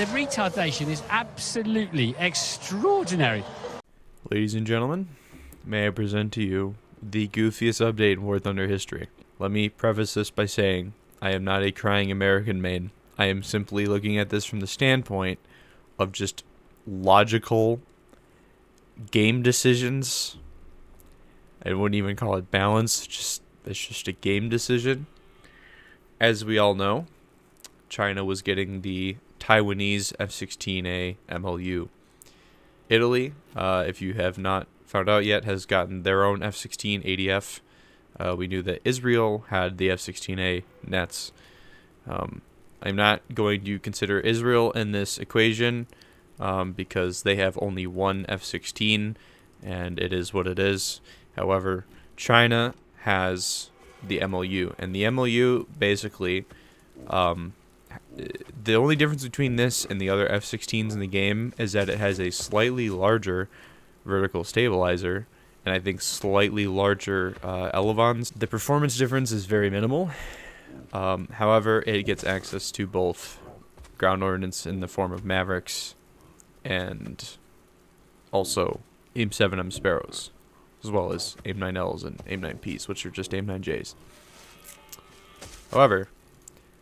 the retardation is absolutely extraordinary. Ladies and gentlemen, may I present to you the goofiest update in War Thunder history. Let me preface this by saying I am not a crying American main. I am simply looking at this from the standpoint of just logical game decisions. I wouldn't even call it balance, it's just a game decision. As we all know, China was getting the Taiwanese F-16A MLU. Italy, if you have not found out yet, has gotten their own F-16 ADF. We knew that Israel had the F-16A nets. I'm not going to consider Israel in this equation because they have only one F-16, and it is what it is. However, China has the MLU, and the MLU basically, the only difference between this and the other F-16s in the game is that it has a slightly larger vertical stabilizer, and I think slightly larger elevons. The performance difference is very minimal. However, it gets access to both ground ordnance in the form of Mavericks and also AIM-7M Sparrows, as well as AIM-9Ls and AIM-9Ps, which are just AIM-9Js. However,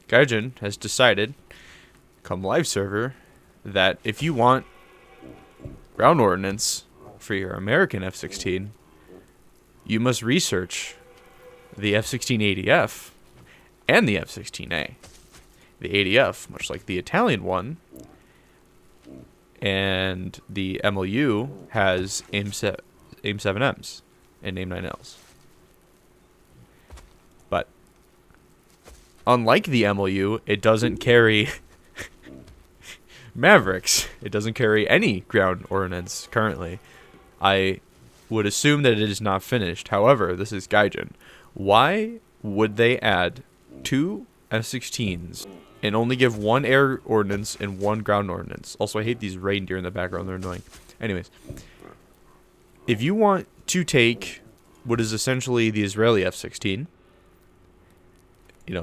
Gaijin has decided, come live server, that if you want ground ordnance for your American F-16, you must research the F-16 ADF and the F-16A. The ADF, much like the Italian one, and the MLU has AIM-7Ms and AIM-9Ls. But unlike the MLU, it doesn't carry Mavericks. It doesn't carry any ground ordnance currently. I would assume that it is not finished. However, this is Gaijin. Why would they add 2 F-16s and only give 1 air ordnance and 1 ground ordnance? Also, I hate these reindeer in the background. They're annoying. Anyways, if you want to take what is essentially the Israeli F-16,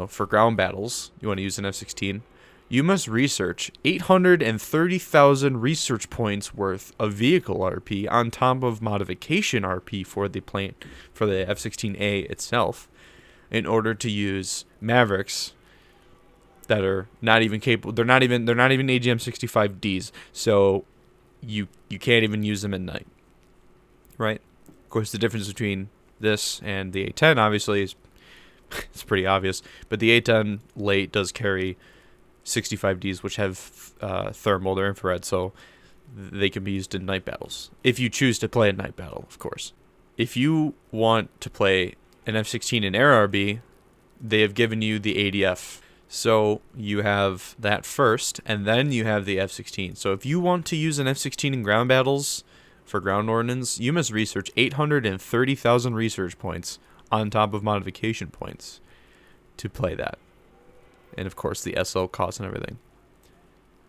for ground battles, you want to use an F-16, you must research 830,000 research points worth of vehicle RP on top of modification RP for the plane, for the F-16A itself, in order to use Mavericks that are not even capable. They're not even AGM-65Ds, so you can't even use them at night, right? Of course, the difference between this and the A-10 obviously is it's pretty obvious, but the A-10 late does carry 65Ds, which have thermal, they're infrared, so they can be used in night battles. If you choose to play a night battle, of course. If you want to play an F-16 in Air RB, they have given you the ADF. So you have that first, and then you have the F-16. So if you want to use an F-16 in ground battles for ground ordnance, you must research 830,000 research points on top of modification points to play that. And of course the SL costs and everything.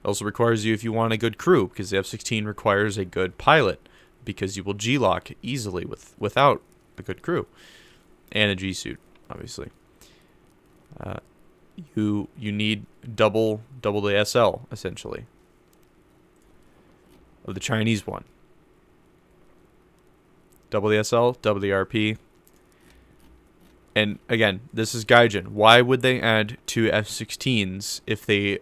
It also requires you if you want a good crew, because the F-16 requires a good pilot, because you will G-lock easily without a good crew. And a G-suit, obviously. You need double the SL, essentially, of the Chinese one. Double the SL, double the RP. And again, this is Gaijin. Why would they add 2 F-16s if they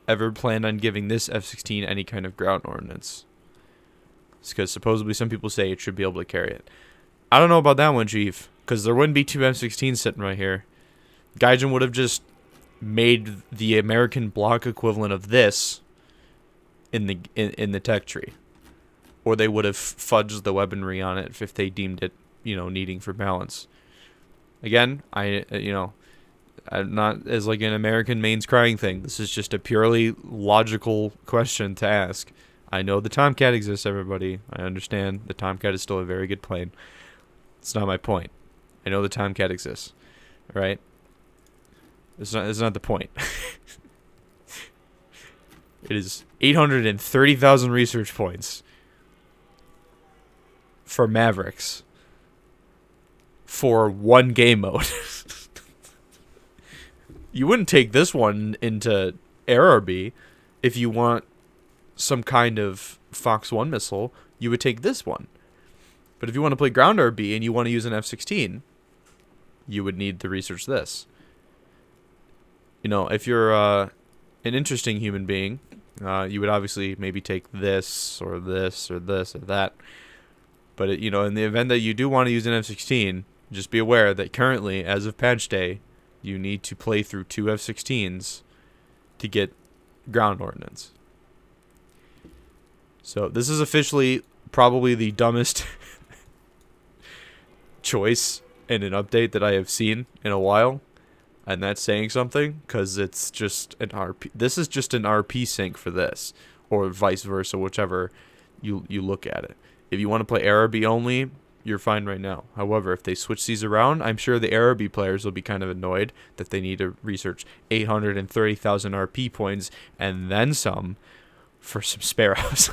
ever planned on giving this F-16 any kind of ground ordnance? It's because supposedly some people say it should be able to carry it. I don't know about that one, Chief, because there wouldn't be 2 F-16s sitting right here. Gaijin would have just made the American block equivalent of this in the tech tree, or they would have fudged the weaponry on it if they deemed it, needing for balance. Again, I'm not as like an American mains crying thing. This is just a purely logical question to ask. I know the Tomcat exists, everybody. I understand the Tomcat is still a very good plane. It's not my point. I know the Tomcat exists, right? It's not the point. It is 830,000 research points for Mavericks for 1 game mode. You wouldn't take this one into AirRB if you want some kind of Fox 1 missile, you would take this one. But if you want to play ground RB and you want to use an F-16, you would need to research this. You know, if you're an interesting human being, you would obviously maybe take this or this or this or that. But, you know, in the event that you do want to use an F-16, just be aware that currently, as of patch day, you need to play through 2 F-16s to get ground ordnance. So this is officially probably the dumbest choice in an update that I have seen in a while. And that's saying something, because it's just an RP. This is just an RP sync for this, or vice versa, whichever you look at it. If you want to play ARB only, you're fine right now. However, if they switch these around, I'm sure the ARB players will be kind of annoyed that they need to research 830,000 RP points and then some for some sparrows.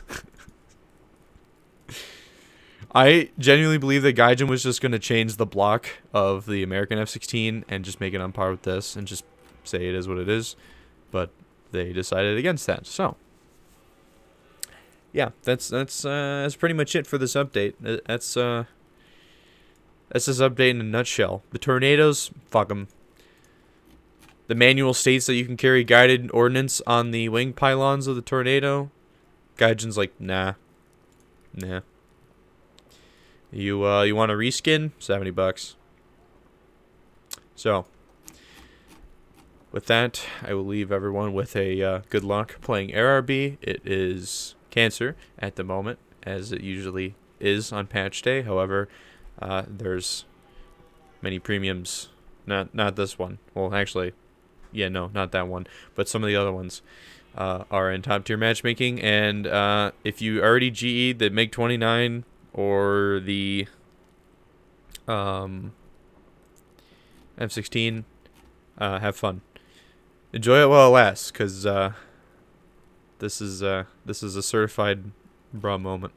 I genuinely believe that Gaijin was just going to change the block of the American F-16 and just make it on par with this and just say it is what it is. But they decided against that. So, yeah, that's pretty much it for this update. That's this update in a nutshell. The tornadoes, fuck them. The manual states that you can carry guided ordnance on the wing pylons of the tornado. Gaijin's like, nah. You want a reskin? $70. So, with that, I will leave everyone with a good luck playing ARB. It is Cancer at the moment, as it usually is on patch day. However, there's many premiums. Not this one. Well, actually, yeah, no, not that one. But some of the other ones are in top tier matchmaking. And if you already GE'd the MiG-29 or the F-16, have fun. Enjoy it while it lasts, because this is a certified bra moment.